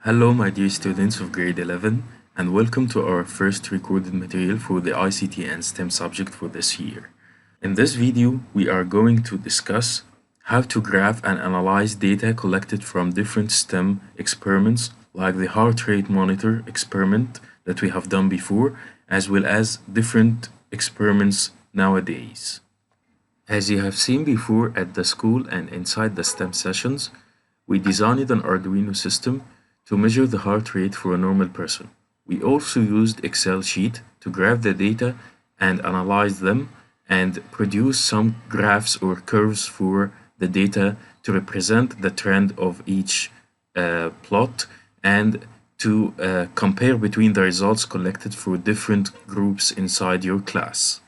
Hello, my dear students of grade 11, and welcome to our first recorded material for the ICT and STEM subject for this year. In this video, we are going to discuss how to graph and analyze data collected from different STEM experiments, like the heart rate monitor experiment that we have done before, as well as different experiments nowadays. As you have seen before at the school and inside the STEM sessions, we designed an Arduino system to measure the heart rate for a normal person. We also used Excel sheet to graph the data and analyze them and produce some graphs or curves for the data to represent the trend of each plot and to compare between the results collected for different groups inside your class.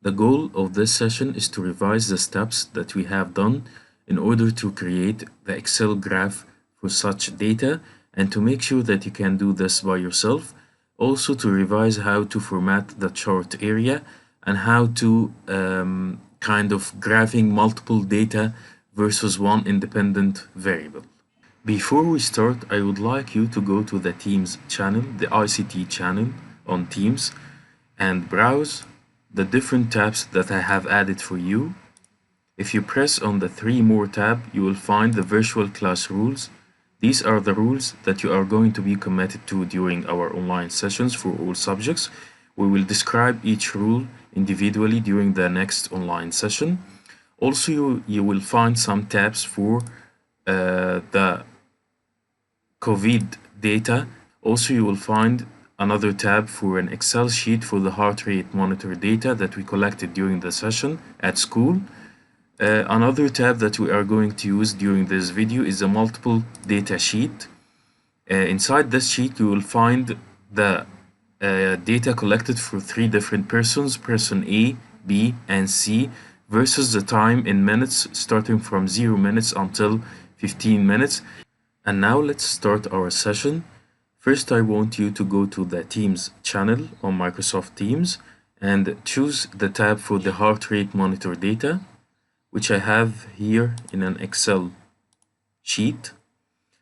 The goal of this session is to revise the steps that we have done in order to create the Excel graph for such data and to make sure that you can do this by yourself. Also to revise how to format the chart area and how to kind of graphing multiple data versus one independent variable. Before we start, I would like you to go to the Teams channel, the ICT channel on Teams, and browse the different tabs that I have added for you. If you press on the 3 more tab, you will find the virtual class rules. These are the rules that you are going to be committed to during our online sessions for all subjects. We will describe each rule individually during the next online session. Also, you will find some tabs for the COVID data. Also, you will find another tab for an Excel sheet for the heart rate monitor data that we collected during the session at school. Another tab that we are going to use during this video is a multiple data sheet. Inside this sheet, you will find the data collected for 3 different persons, person A, B, and C, versus the time in minutes, starting from 0 minutes until 15 minutes. And now let's start our session. First, I want you to go to the Teams channel on Microsoft Teams and choose the tab for the heart rate monitor data, which I have here in an Excel sheet.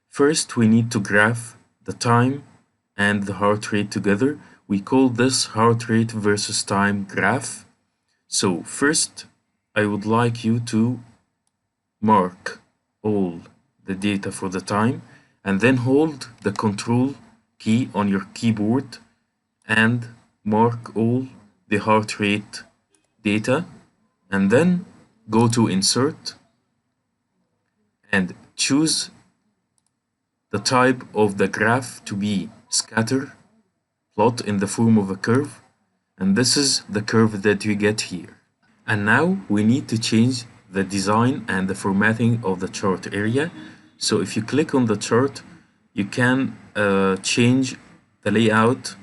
First, we need to graph the time and the heart rate together. We call this heart rate versus time graph. So first, I would like you to mark all the data for the time and then hold the Control key on your keyboard and mark all the heart rate data, and then go to Insert and choose the type of the graph to be scatter plot in the form of a curve, and this is the curve that you get here. And now we need to change the design and the formatting of the chart area. So if you click on the chart, you can change the layout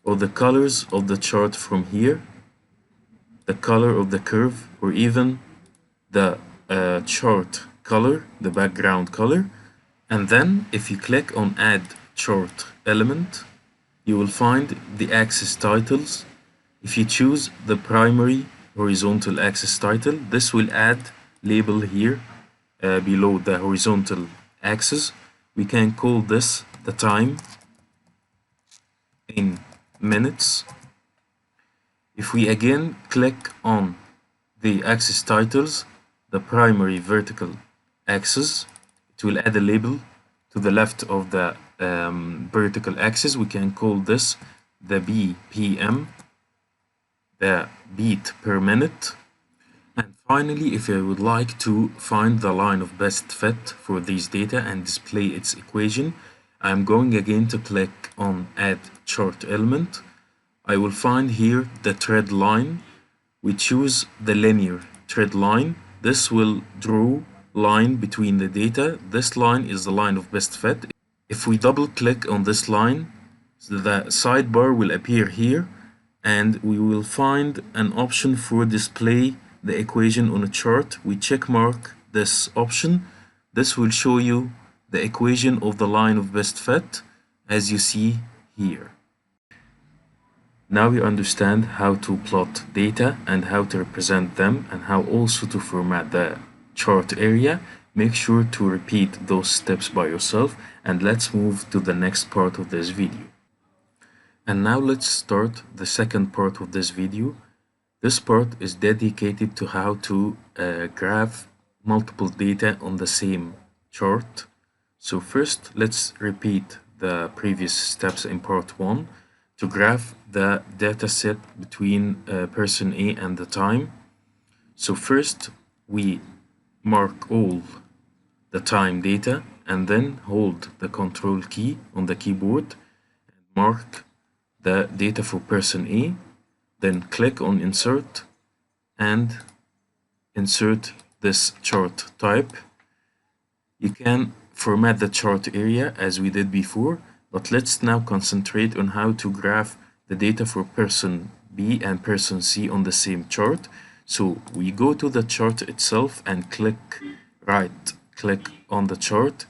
or the colors of the chart from here, the color of the curve, or even the chart color, the background color. And then if you click on Add Chart Element, you will find the axis titles. If you choose the primary horizontal axis title, this will add label here below the horizontal axis. We can call this the time in minutes. If we again click on the axis titles, the primary vertical axis, it will add a label to the left of the vertical axis. We can call this the BPM, the beat per minute. And finally, if I would like to find the line of best fit for these data and display its equation, I'm going again to click on Add Chart Element. I will find here the trend line. We choose the linear trend line. This will draw line between the data. This line is the line of best fit. If we double click on this line, the sidebar will appear here, and we will find an option for display the equation on a chart. We check mark this option. This will show you the equation of the line of best fit as you see here. Now you understand how to plot data and how to represent them and how also to format the chart area. make sure to repeat those steps by yourself, and let's move to the next part of this video. And now let's start the second part of this video. This part is dedicated to how to graph multiple data on the same chart. So first, let's repeat the previous steps in part 1 to graph the data set between person A and the time. So first, we mark all the time data and then hold the control key on the keyboard and mark the data for person A, then click on insert and insert this chart type. You can format the chart area as we did before, but let's now concentrate on how to graph the data for person B and person C on the same chart. So we go to the chart itself and right-click on the chart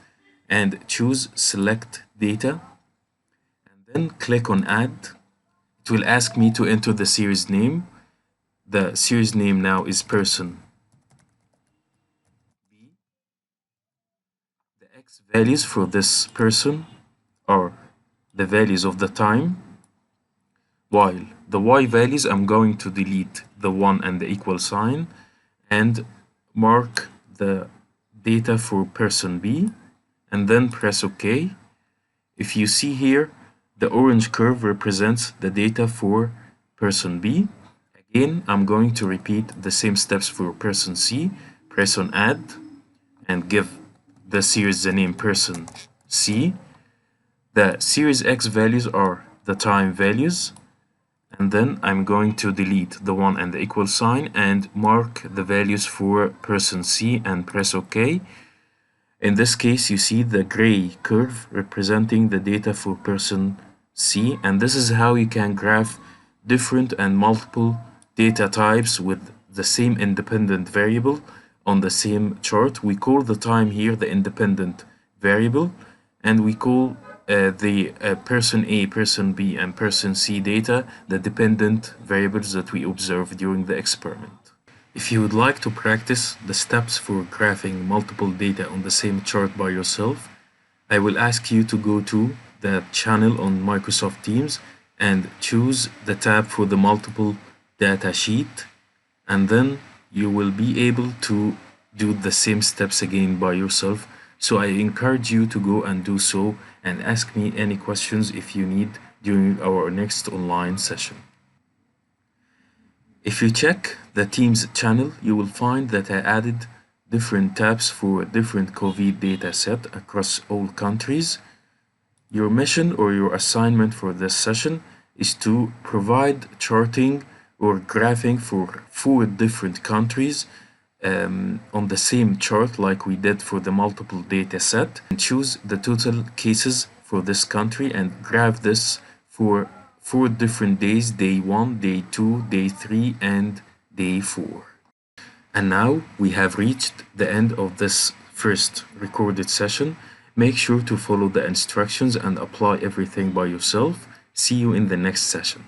and choose select data and then click on add. It will ask me to enter the series name. The series name now is person B. The X values for this person are the values of the time, while the Y values I'm going to delete the 1 and the equal sign and mark the data for person B and then press OK. If you see here, the orange curve represents the data for person B. Again, I'm going to repeat the same steps for person C. Press on add and give the series the name person C. The series X values are the time values, and then I'm going to delete the 1 and the equal sign and mark the values for person C and press OK. In this case, you see the gray curve representing the data for person C, and this is how you can graph different and multiple data types with the same independent variable on the same chart. We call the time here the independent variable, and we call the person A, person B, and person C data the dependent variables that we observe during the experiment. If you would like to practice the steps for graphing multiple data on the same chart by yourself, I will ask you to go to the channel on Microsoft Teams and choose the tab for the multiple data sheet, and then you will be able to do the same steps again by yourself. So I encourage you to go and do so and ask me any questions if you need during our next online session. If you check the Teams channel, you will find that I added different tabs for different COVID data set across all countries. Your mission or your assignment for this session is to provide charting or graphing for 4 different countries on the same chart like we did for the multiple data set, and choose the total cases for this country and graph this for 4 different days: day 1, day 2, day 3, and day 4. And now we have reached the end of this first recorded session. Make sure to follow the instructions and apply everything by yourself. See you in the next session.